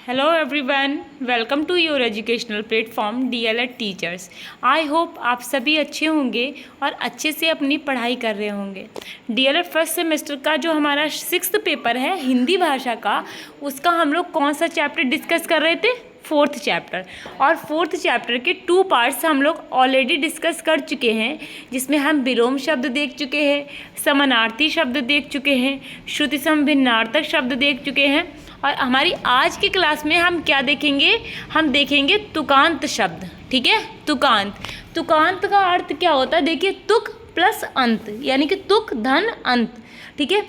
Hello everyone, welcome to your educational platform DLED teachers. I hope आप सभी अच्छे होंगे और अच्छे से अपनी पढ़ाई कर रहे होंगे। DLED फर्स्ट सेमेस्टर का जो हमारा 6th पेपर है हिंदी भाषा का, उसका हम लोग कौन सा चैप्टर डिस्कस कर रहे थे? 4th chapter. और 4th चैप्टर के 2 पार्ट्स हम लोग ऑलरेडी डिस्कस कर चुके हैं, जिसमें हम विलोम शब्द देख चुके हैं, समानार्थी शब्द देख चुके हैं, श्रुति समभिन्नार्थक शब्द देख चुके हैं। और हमारी आज की क्लास में हम क्या देखेंगे? हम देखेंगे तुकांत शब्द। ठीक है, तुकांत। तुकांत का अर्थ क्या होता है? देखिए, तुक प्लस अंत, यानी कि तुक धन अंत। ठीक है,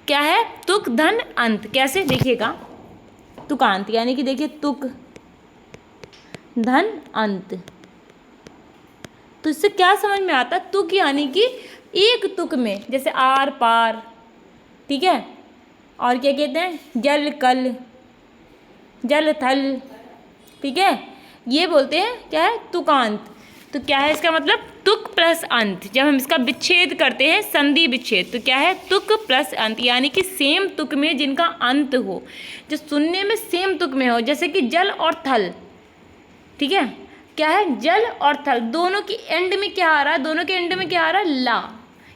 क्या है? तुक धन अंत। कैसे? देखिएगा, तुकांत यानी कि देखिए तुक धन अंत। तो इससे क्या समझ में आता? तुक यानी कि एक तुक में, जैसे आर पार। ठीक है, और क्या कहते हैं? जल कल, जल थल। ठीक है, ये बोलते हैं क्या है? तुकांत। तो क्या है इसका मतलब? तुक प्लस अंत। जब हम इसका विच्छेद करते हैं, संधि विच्छेद, तो क्या है? तुक प्लस अंत, यानी कि सेम तुक में जिनका अंत हो, जो सुनने में सेम तुक में हो, जैसे कि जल और थल। ठीक है, क्या है? जल और थल, दोनों की एंड में क्या आ रहा है? दोनों के एंड में क्या आ रहा है? ला।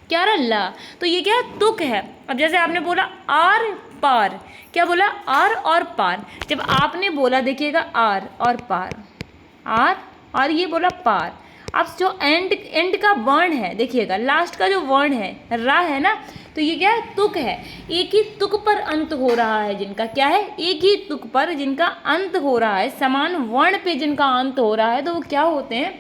क्या आ रहा है? ला। तो ये क्या है? तुक है। अब जैसे आपने बोला आर पार, क्या बोला? आर और पार। जब आपने बोला, देखिएगा, आर और पार, आर और ये बोला पार। अब जो एंड का वर्ण है, देखिएगा लास्ट का जो वर्ण है रा है ना, तो ये क्या है? तुक है। एक ही तुक पर अंत हो रहा है जिनका, क्या है? एक ही तुक पर जिनका अंत हो रहा है, समान वर्ण पे जिनका अंत हो रहा है, तो वो क्या होते हैं?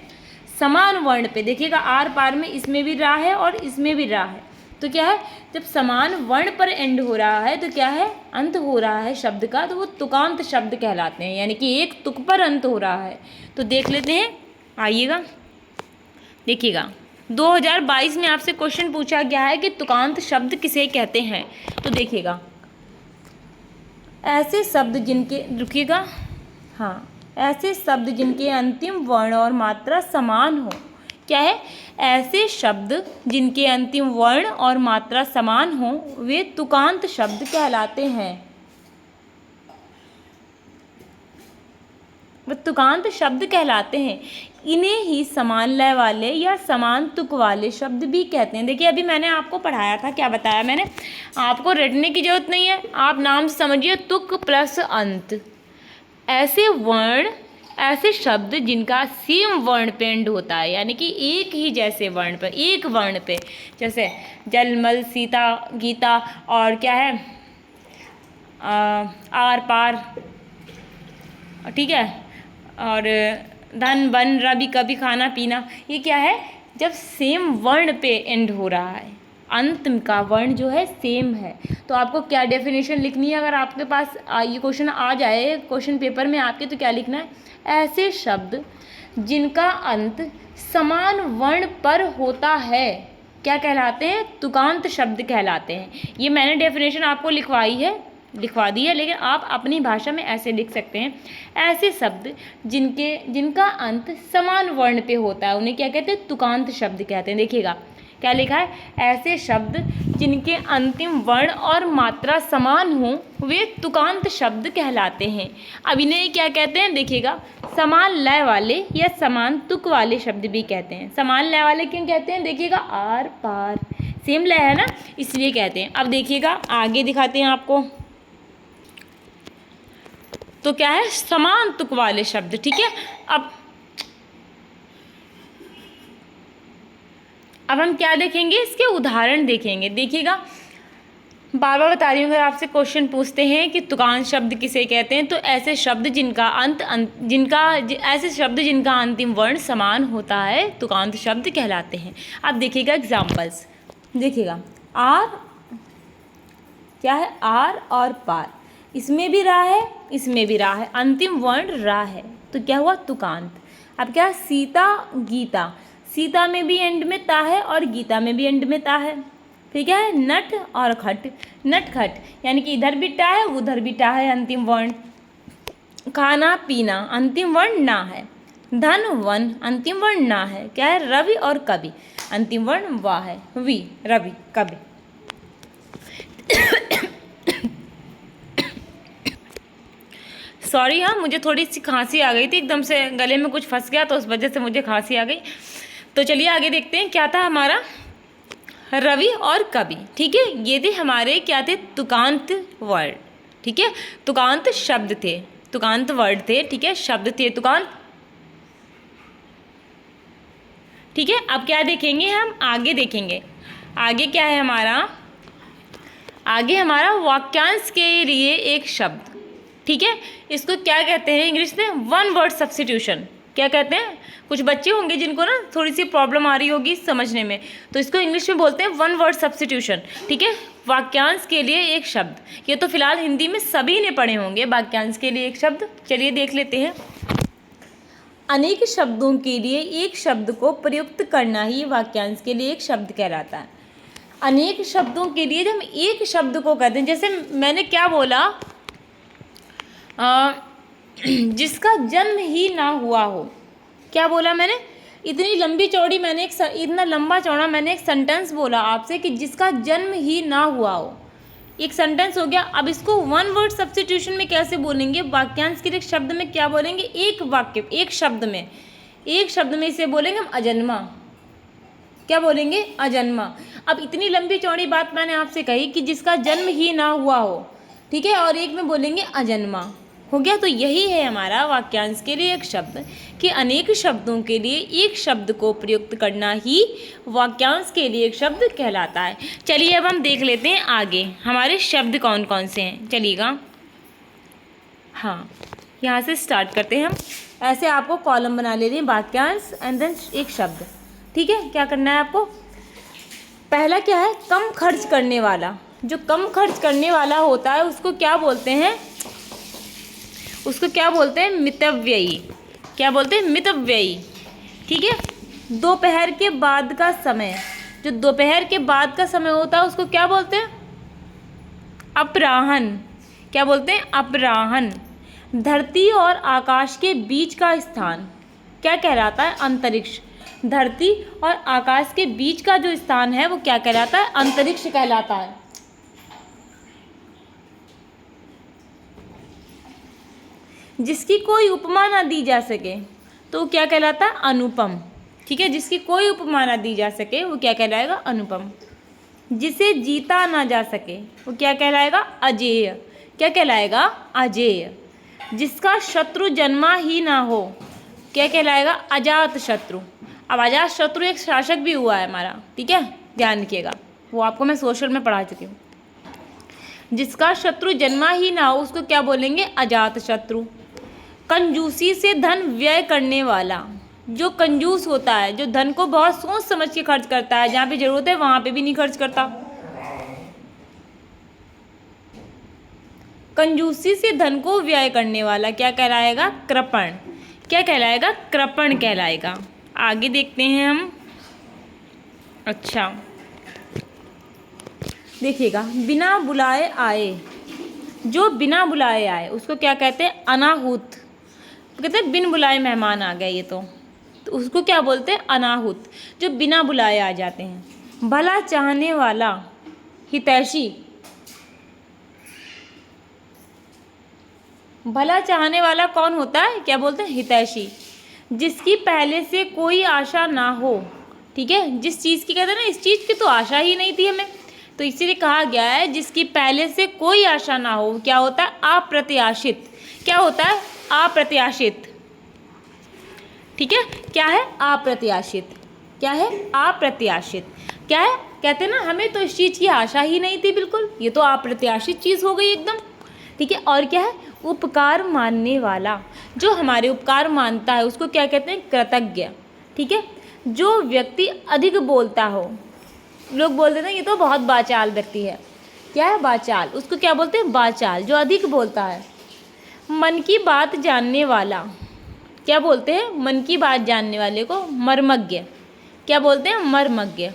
समान वर्ण पे। देखिएगा, आर पार में इसमें भी रा है और इसमें भी रा है, तो क्या है? जब समान वर्ण पर एंड हो रहा है, तो क्या है? अंत हो रहा है शब्द का, तो वो तुकांत शब्द कहलाते हैं, यानी कि एक तुक पर अंत हो रहा है। तो देख लेते हैं, आइएगा, देखिएगा, 2022 में आपसे क्वेश्चन पूछा गया है कि तुकांत शब्द किसे कहते हैं। तो देखिएगा, ऐसे शब्द जिनके, रुकिएगा, हाँ, ऐसे शब्द जिनके अंतिम वर्ण और मात्रा समान हो। क्या है? ऐसे शब्द जिनके अंतिम वर्ण और मात्रा समान हो, वे तुकांत शब्द कहलाते हैं। वे तुकांत शब्द कहलाते हैं। इन्हें ही समान लय वाले या समान तुक वाले शब्द भी कहते हैं। देखिए, अभी मैंने आपको पढ़ाया था, क्या बताया मैंने? आपको रटने की जरूरत नहीं है, आप नाम से समझिए, तुक प्लस अंत। ऐसे वर्ण, ऐसे शब्द जिनका सेम वर्ण पे एंड होता है, यानी कि एक ही जैसे वर्ण पे, एक वर्ण पे, जैसे जलमल, सीता, गीता, और क्या है, आर पार। ठीक है, और धन वन रवि कभी खाना पीना। ये क्या है? जब सेम वर्ण पे एंड हो रहा है, अंत का वर्ण जो है सेम है। तो आपको क्या डेफिनेशन लिखनी है? अगर आपके पास ये क्वेश्चन आ जाए क्वेश्चन पेपर में आपके, तो क्या लिखना है? ऐसे शब्द जिनका अंत समान वर्ण पर होता है, क्या कहलाते हैं? तुकांत शब्द कहलाते हैं। ये मैंने डेफिनेशन आपको लिखवा दी है, लेकिन आप अपनी भाषा में ऐसे लिख सकते हैं, ऐसे शब्द जिनका अंत समान वर्ण पे होता है, उन्हें क्या कहते हैं? तुकांत शब्द कहते हैं। देखिएगा, क्या लिखा है? ऐसे शब्द जिनके अंतिम वर्ण और मात्रा समान हो, वे तुकांत शब्द कहलाते हैं। अब इन्हें क्या कहते हैं? देखिएगा, समान लय वाले या समान तुक वाले शब्द भी कहते हैं। समान लय वाले क्यों कहते हैं? देखिएगा, आर पार सेम लय है ना, इसलिए कहते हैं। अब देखिएगा, आगे दिखाते हैं आपको। तो क्या है? समान तुक वाले शब्द। ठीक है, अब हम क्या देखेंगे? इसके उदाहरण देखेंगे। देखिएगा, बार बार बता रही हूँ, अगर आपसे क्वेश्चन पूछते हैं कि तुकांत शब्द किसे कहते हैं, तो ऐसे शब्द जिनका ऐसे शब्द जिनका अंतिम वर्ण समान होता है, तुकांत शब्द कहलाते हैं। अब देखिएगा एग्जाम्पल्स। देखिएगा, आर, क्या है? आर और पार, इसमें भी रा है, इसमें भी रा है, अंतिम वर्ण रा है, तो क्या हुआ? तुकांत। अब क्या? सीता, गीता, सीता में भी एंड में ता है और गीता में भी एंड में ता है। ठीक है, नट और खट, नटखट, यानी कि इधर भी टा है, उधर भी टा है, अंतिम वर्ण। खाना पीना, अंतिम वर्ण ना है। धन वन, अंतिम वर्ण ना है। क्या है? रवि और कवि, अंतिम वर्ण वाह है, वी, रवि कवि। सॉरी, हाँ मुझे थोड़ी सी खांसी आ गई थी, एकदम से गले में कुछ फंस गया तो उस वजह से मुझे खांसी आ गई। तो चलिए आगे देखते हैं क्या था हमारा, रवि और कवि। ठीक है, ये थे हमारे क्या थे, तुकांत वर्ड। ठीक है, तुकांत शब्द थे, तुकांत वर्ड थे। ठीक है, शब्द थे तुकांत। ठीक है, अब क्या देखेंगे हम, आगे देखेंगे। आगे क्या है हमारा, आगे हमारा वाक्यांश के लिए एक शब्द। ठीक है, इसको क्या कहते हैं इंग्लिश में, वन वर्ड सब्स्टिट्यूशन। क्या कहते हैं, कुछ बच्चे होंगे जिनको ना थोड़ी सी प्रॉब्लम आ रही होगी समझने में, तो इसको इंग्लिश में बोलते हैं वन वर्ड सब्स्टिट्यूशन। ठीक है, वाक्यांश के लिए एक शब्द। ये तो फिलहाल हिंदी में सभी ने पढ़े होंगे, वाक्यांश के लिए एक शब्द। चलिए देख लेते हैं। अनेक शब्दों के लिए एक शब्द को प्रयुक्त करना ही वाक्यांश के लिए एक शब्द कहलाता है। अनेक शब्दों के लिए जब हम एक शब्द को कहते हैं, जैसे मैंने क्या बोला, जिसका जन्म ही ना हुआ हो। क्या बोला मैंने, इतनी लंबी चौड़ी मैंने इतना लंबा चौड़ा मैंने एक सेंटेंस बोला आपसे कि जिसका जन्म ही ना हुआ हो। एक सेंटेंस हो गया। अब इसको वन वर्ड सब्स्टिट्यूशन में कैसे बोलेंगे, वाक्यांश के लिए शब्द में क्या बोलेंगे, एक वाक्य, एक शब्द में इसे बोलेंगे हम अजन्मा। क्या बोलेंगे, अजन्मा। अब इतनी लंबी चौड़ी बात मैंने आपसे कही कि जिसका जन्म ही ना हुआ हो, ठीक है, और एक में बोलेंगे अजन्मा, हो गया। तो यही है हमारा वाक्यांश के लिए एक शब्द, कि अनेक शब्दों के लिए एक शब्द को प्रयुक्त करना ही वाक्यांश के लिए एक शब्द कहलाता है। चलिए अब हम देख लेते हैं आगे हमारे शब्द कौन कौन से हैं। चलिएगा, हाँ यहाँ से स्टार्ट करते हैं हम। ऐसे आपको कॉलम बना लेनी है, वाक्यांश एंड देन एक शब्द। ठीक है, क्या करना है आपको, पहला क्या है, कम खर्च करने वाला। जो कम खर्च करने वाला होता है उसको क्या बोलते हैं, उसको क्या बोलते हैं, मितव्ययी। क्या बोलते हैं, मितव्ययी। ठीक है, दोपहर के बाद का समय, जो दोपहर के बाद का समय होता है उसको क्या बोलते हैं, अपराह्न। क्या बोलते हैं, अपराह्न। धरती और आकाश के बीच का स्थान क्या कहलाता है, अंतरिक्ष। धरती और आकाश के बीच का जो स्थान है वो क्या कहलाता है, अंतरिक्ष कहलाता है। जिसकी कोई उपमा ना दी जा सके तो क्या कहलाता है, अनुपम। ठीक है, जिसकी कोई उपमा ना दी जा सके वो क्या कहलाएगा, अनुपम। जिसे जीता ना जा सके वो क्या कहलाएगा, अजेय। क्या कहलाएगा, अजेय। जिसका शत्रु जन्मा ही ना हो क्या कहलाएगा, अजात शत्रु। अब अजात शत्रु एक शासक भी हुआ है हमारा, ठीक है, ध्यान रखिएगा, वो आपको मैं सोशल में पढ़ा चुकी हूँ। जिसका शत्रु जन्मा ही ना हो उसको क्या बोलेंगे, अजात शत्रु। कंजूसी से धन व्यय करने वाला, जो कंजूस होता है, जो धन को बहुत सोच समझ के खर्च करता है, जहाँ पे जरूरत है वहाँ पे भी नहीं खर्च करता। कंजूसी से धन को व्यय करने वाला क्या कहलाएगा, कृपण। क्या कहलाएगा, कृपण कहलाएगा। आगे देखते हैं हम। अच्छा देखिएगा, बिना बुलाए आए, जो बिना बुलाए आए उसको क्या कहते हैं, अनाहुत। कहते हैं बिन बुलाए मेहमान आ गए, ये तो उसको क्या बोलते हैं, अनाहुत, जो बिना बुलाए आ जाते हैं। भला चाहने वाला, हितैषी। भला चाहने वाला कौन होता है, क्या बोलते हैं, हितैषी। जिसकी पहले से कोई आशा ना हो, ठीक है, जिस चीज़ की कहते हैं ना, इस चीज़ की तो आशा ही नहीं थी हमें, तो इसीलिए कहा गया है जिसकी पहले से कोई आशा ना हो, क्या होता है, अप्रत्याशित। क्या होता है, अप्रत्याशित। ठीक है, क्या है, अप्रत्याशित। क्या है, अप्रत्याशित। क्या है, कहते हैं ना, हमें तो इस चीज़ की आशा ही नहीं थी बिल्कुल, ये तो अप्रत्याशित चीज़ हो गई एकदम। ठीक है, और क्या है, उपकार मानने वाला, जो हमारे उपकार मानता है उसको क्या कहते हैं, कृतज्ञ। ठीक है, जो व्यक्ति अधिक बोलता हो, लोग बोलते हैं ये तो बहुत बाचाल व्यक्ति है, क्या है, बाचाल, उसको क्या बोलते हैं, बाचाल, जो अधिक बोलता है। मन की बात जानने वाला, क्या बोलते हैं, मन की बात जानने वाले को मर्मज्ञ। क्या बोलते हैं, मर्मज्ञ।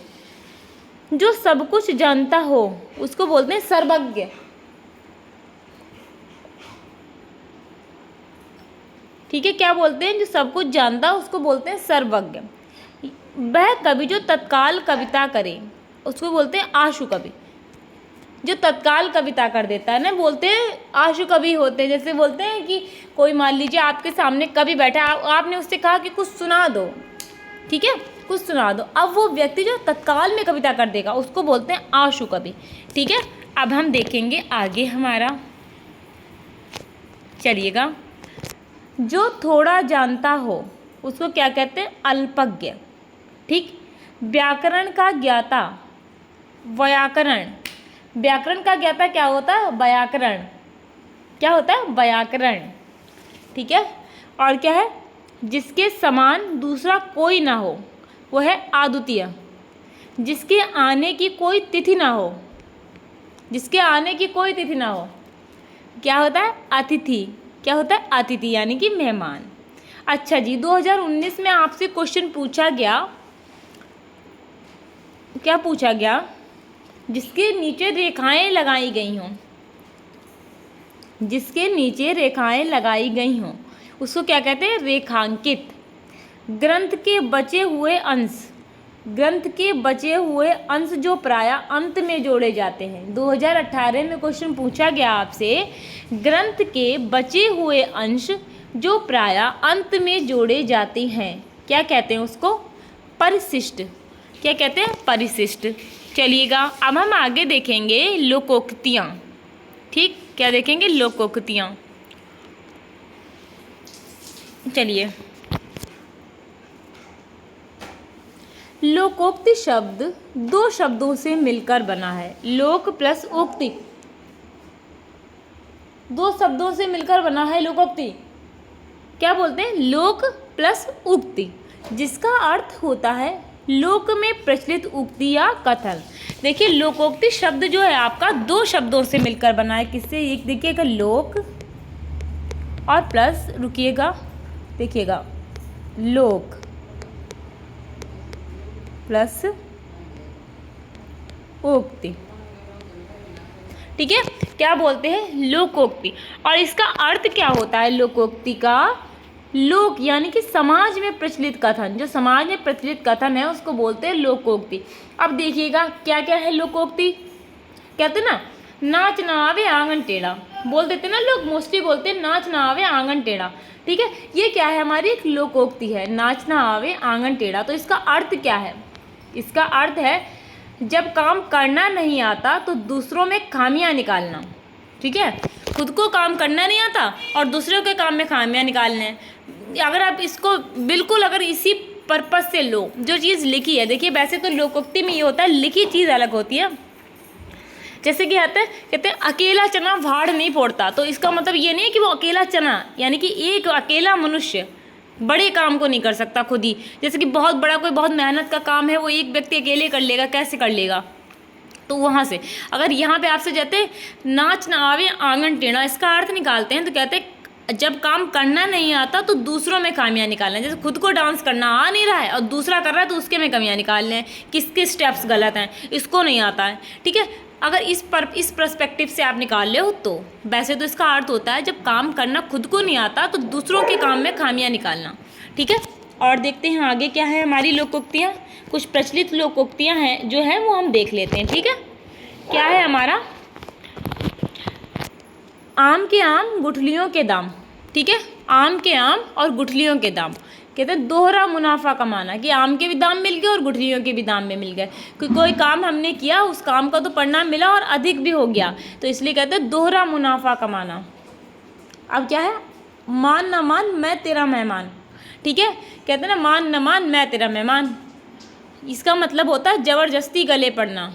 जो सब कुछ जानता हो उसको बोलते हैं सर्वज्ञ। ठीक है, क्या बोलते हैं, जो सब कुछ जानता उसको बोलते हैं सर्वज्ञ। वह कवि जो तत्काल कविता करे उसको बोलते हैं आशु कवि। जो तत्काल कविता कर देता है ना, बोलते हैं आशु कवि होते हैं। जैसे बोलते हैं कि कोई मान लीजिए आपके सामने कवि बैठा है, आपने उससे कहा कि कुछ सुना दो, ठीक है, कुछ सुना दो। अब वो व्यक्ति जो तत्काल में कविता कर देगा उसको बोलते हैं आशु कवि, ठीक है। अब हम देखेंगे आगे हमारा, चलिएगा, जो थोड़ा जानता हो उसको क्या कहते हैं, अल्पज्ञ, ठीक। व्याकरण का ज्ञाता, व्याकरण, व्याकरण का ज्ञाता क्या होता है, व्याकरण, क्या होता है, व्याकरण, ठीक है। और क्या है, जिसके समान दूसरा कोई ना हो वो है अद्वितीय। जिसके आने की कोई तिथि ना हो, जिसके आने की कोई तिथि ना हो, क्या होता है, अतिथि, क्या होता है, अतिथि यानी कि मेहमान। अच्छा जी, 2019 में आपसे क्वेश्चन पूछा गया, क्या पूछा गया, जिसके नीचे रेखाएं लगाई गई हों, जिसके नीचे रेखाएं लगाई गई हों उसको क्या कहते हैं, रेखांकित। ग्रंथ के बचे हुए अंश, ग्रंथ के बचे हुए अंश जो प्रायः अंत में जोड़े जाते हैं। 2018 में क्वेश्चन पूछा गया आपसे, ग्रंथ के बचे हुए अंश जो प्रायः अंत में जोड़े जाते हैं, क्या कहते हैं उसको, परिशिष्ट, क्या कहते हैं, परिशिष्ट। चलिएगा, अब हम आगे देखेंगे लोकोक्तियाँ, ठीक, क्या देखेंगे, लोकोक्तियाँ। चलिए, लोकोक्ति शब्द दो शब्दों से मिलकर बना है। लोक प्लस उक्ति, दो शब्दों से मिलकर बना है लोकोक्ति। क्या बोलते हैं, लोक प्लस उक्ति, जिसका अर्थ होता है लोक में प्रचलित उक्ति या कथन। देखिए, लोकोक्ति शब्द जो है आपका दो शब्दों से मिलकर बना है। किससे, एक देखिएगा लोक और प्लस, रुकिएगा, देखिएगा, लोक प्लस उक्ति, ठीक है। क्या बोलते हैं, लोकोक्ति। और इसका अर्थ क्या होता है लोकोक्ति का, लोक यानी कि समाज में प्रचलित कथन, जो समाज में प्रचलित कथन है उसको बोलते हैं लोकोक्ति। अब देखिएगा क्या क्या है लोकोक्ति, कहते ना, नाच ना आवे आंगन टेढ़ा, बोल देते ना लोग, मोस्टली बोलते हैं नाच ना आवे आंगन टेढ़ा, ठीक है। ये क्या है, हमारी एक लोकोक्ति है, नाच ना आवे आंगन टेढ़ा। तो इसका अर्थ क्या है, इसका अर्थ है जब काम करना नहीं आता तो दूसरों में खामियां निकालना, ठीक है। खुद को काम करना नहीं आता और दूसरों के काम में खामियां निकालने। अगर आप इसको बिल्कुल अगर इसी पर्पस से लो, जो चीज़ लिखी है, देखिए वैसे तो लोकोक्ति में ये होता है, लिखी चीज़ अलग होती है। जैसे कि आते हैं, कहते हैं अकेला चना भाड़ नहीं फोड़ता, तो इसका मतलब ये नहीं है कि वो अकेला चना, यानी कि एक अकेला मनुष्य बड़े काम को नहीं कर सकता खुद ही। जैसे कि बहुत बड़ा कोई बहुत मेहनत का काम है, वो एक व्यक्ति अकेले कर लेगा, कैसे कर लेगा। तो वहाँ से अगर यहाँ पे आपसे कहते नाच ना आवे आंगन टेढ़ा, इसका अर्थ निकालते हैं तो कहते हैं जब काम करना नहीं आता तो दूसरों में खामियां निकालना। जैसे खुद को डांस करना आ नहीं रहा है और दूसरा कर रहा है तो उसके में कमियां निकालने हैं, किसके स्टेप्स गलत हैं, इसको नहीं आता है, ठीक है। अगर इस पर्सपेक्टिव से आप निकाल ले हो तो वैसे तो इसका अर्थ होता है जब काम करना खुद को नहीं आता तो दूसरों के काम में खामियां निकालना, ठीक है। और देखते हैं आगे क्या है हमारी लोकोक्तियाँ। कुछ प्रचलित लोकोक्तियाँ हैं जो है वो हम देख लेते हैं, ठीक है। क्या है हमारा, आम के आम गुठलियों के दाम, ठीक है। आम के आम और गुठलियों के दाम, कहते हैं दोहरा मुनाफा कमाना, कि आम के भी दाम मिल गए और गुठलियों के भी दाम में मिल गए। कोई काम हमने किया, उस काम का तो परिणाम मिला और अधिक भी हो गया, तो इसलिए कहते हैं दोहरा मुनाफा कमाना। अब क्या है, मान न मान मैं तेरा मेहमान, ठीक है। कहते हैं ना, मान न मान मैं तेरा मेहमान, इसका मतलब होता है ज़बरदस्ती गले पड़ना।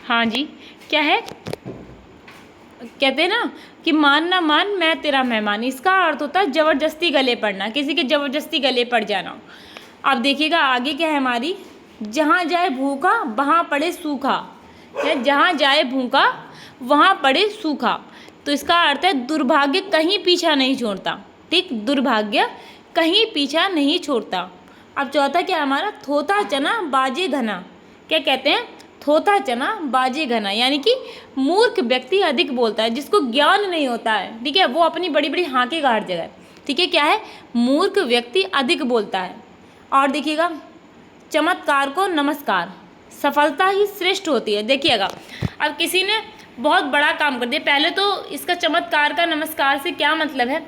हाँ जी, क्या है, कहते हैं ना कि मान ना मान मैं तेरा मेहमान, इसका अर्थ होता है ज़बरदस्ती गले पड़ना, किसी के ज़बरदस्ती गले पड़ जाना। अब देखिएगा आगे क्या है हमारी, जहाँ जाए भूखा वहाँ पड़े सूखा, है जहाँ जाए भूखा वहाँ पड़े सूखा। तो इसका अर्थ है दुर्भाग्य कहीं पीछा नहीं छोड़ता, ठीक, दुर्भाग्य कहीं पीछा नहीं छोड़ता। अब चौथा क्या हमारा, थोथा चना बाजे घना, क्या कहते हैं, थोथा चना बाजे घना, यानी कि मूर्ख व्यक्ति अधिक बोलता है, जिसको ज्ञान नहीं होता है, ठीक है, वो अपनी बड़ी बड़ी हाँकेगा हर जगह, ठीक है। क्या है, मूर्ख व्यक्ति अधिक बोलता है। और देखिएगा, चमत्कार को नमस्कार सफलता ही श्रेष्ठ होती है। देखिएगा, अब किसी ने बहुत बड़ा काम कर दिया, पहले तो इसका चमत्कार का नमस्कार से क्या मतलब है,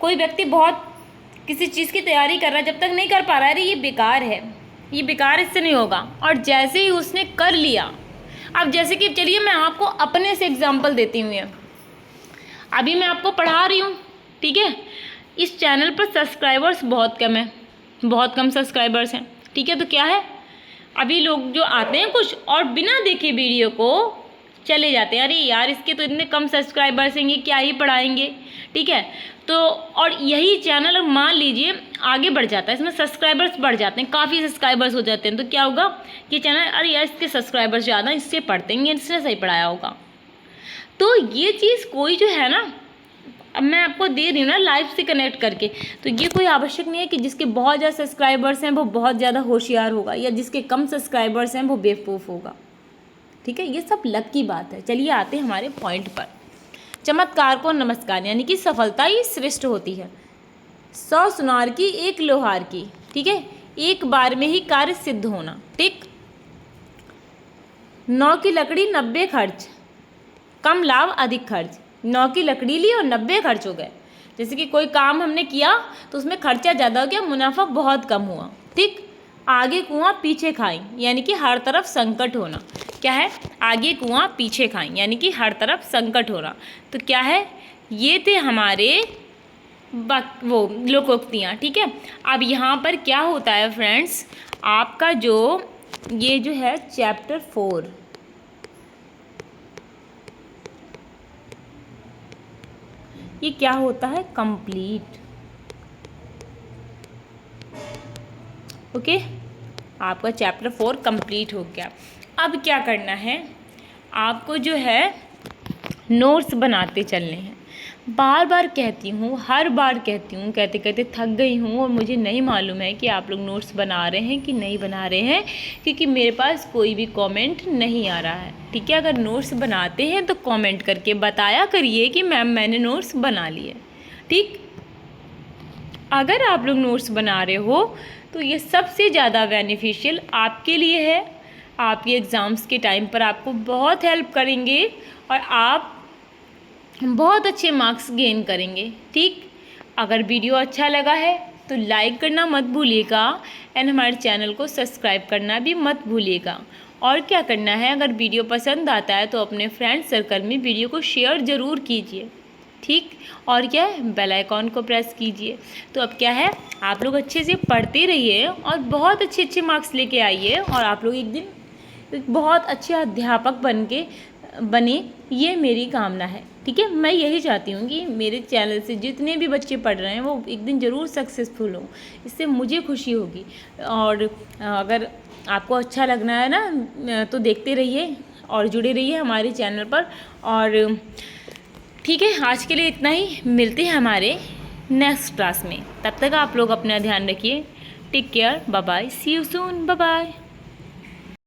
कोई व्यक्ति बहुत किसी चीज़ की तैयारी कर रहा है, जब तक नहीं कर पा रहा है, अरे ये बेकार है, ये बेकार, इससे नहीं होगा, और जैसे ही उसने कर लिया, अब जैसे कि चलिए मैं आपको अपने से एग्जांपल देती हूँ। अभी मैं आपको पढ़ा रही हूँ, ठीक है, इस चैनल पर सब्सक्राइबर्स बहुत कम है, बहुत कम सब्सक्राइबर्स हैं, ठीक है। तो क्या है, अभी लोग जो आते हैं कुछ और बिना देखे वीडियो को चले जाते हैं, अरे यार इसके तो इतने कम सब्सक्राइबर्स हैं, क्या ही पढ़ाएंगे, ठीक है। तो और यही चैनल मान लीजिए आगे बढ़ जाता है, इसमें सब्सक्राइबर्स बढ़ जाते हैं, काफ़ी सब्सक्राइबर्स हो जाते हैं, तो क्या होगा, ये चैनल, अरे यार इसके सब्सक्राइबर्स ज़्यादा, इससे पढ़ते हैं, इसने सही पढ़ाया होगा। तो ये चीज़ कोई जो है ना, अब मैं आपको दे रही हूँ ना लाइव से कनेक्ट करके, तो ये कोई आवश्यक नहीं है कि जिसके बहुत ज़्यादा सब्सक्राइबर्स हैं वो बहुत ज़्यादा होशियार होगा, या जिसके कम सब्सक्राइबर्स हैं वो बेवकूफ़ होगा, ठीक है। ये सब लक की बात है। चलिए आते हैं हमारे पॉइंट पर। चमत्कार को नमस्कार, यानी कि सफलता ही श्रेष्ठ होती है। 100 सुनार की 1 लोहार की, ठीक है, एक बार में ही कार्य सिद्ध होना, ठीक। 9 की लकड़ी 90 खर्च, कम लाभ अधिक खर्च। 9 की लकड़ी ली और 90 खर्च हो गए। जैसे कि कोई काम हमने किया तो उसमें खर्चा ज़्यादा हो गया, मुनाफा बहुत कम हुआ, ठीक। आगे कुआं पीछे खाई, यानी कि हर तरफ संकट होना। क्या है, आगे कुआं पीछे खाई, यानी कि हर तरफ संकट होना। तो क्या है, ये थे हमारे वो लोकोक्तियाँ, ठीक है। अब यहाँ पर क्या होता है फ्रेंड्स, आपका जो ये जो है चैप्टर 4, ये क्या होता है, कंप्लीट, ओके। आपका चैप्टर 4 कंप्लीट हो गया। अब क्या करना है, आपको जो है नोट्स बनाते चलने हैं। बार बार कहती हूँ, हर बार कहती हूँ, कहते कहते थक गई हूँ, और मुझे नहीं मालूम है कि आप लोग नोट्स बना रहे हैं कि नहीं बना रहे हैं, क्योंकि मेरे पास कोई भी कमेंट नहीं आ रहा है, ठीक है। अगर नोट्स बनाते हैं तो कमेंट करके बताया करिए कि मैम मैंने नोट्स बना लिए, ठीक। अगर आप लोग नोट्स बना रहे हो तो ये सबसे ज़्यादा बेनिफिशियल आपके लिए है, आपके एग्ज़ाम्स के टाइम पर आपको बहुत हेल्प करेंगे, और आप बहुत अच्छे मार्क्स गेन करेंगे, ठीक। अगर वीडियो अच्छा लगा है तो लाइक करना मत भूलिएगा, एंड हमारे चैनल को सब्सक्राइब करना भी मत भूलिएगा। और क्या करना है, अगर वीडियो पसंद आता है तो अपने फ्रेंड सर्कल में वीडियो को शेयर ज़रूर कीजिए, ठीक। और क्या है, बेल आइकॉन को प्रेस कीजिए। तो अब क्या है, आप लोग अच्छे से पढ़ते रहिए और बहुत अच्छे अच्छे मार्क्स लेके आइए, और आप लोग एक दिन एक बहुत अच्छे अध्यापक बने, ये मेरी कामना है, ठीक है। मैं यही चाहती हूँ कि मेरे चैनल से जितने भी बच्चे पढ़ रहे हैं वो एक दिन ज़रूर सक्सेसफुल हों, इससे मुझे खुशी होगी। और अगर आपको अच्छा लगना है ना तो देखते रहिए और जुड़े रहिए हमारे चैनल पर। और ठीक है, आज के लिए इतना ही, मिलते हैं हमारे नेक्स्ट क्लास में। तब तक आप लोग अपना ध्यान रखिए, take care, bye bye, see you soon, bye bye.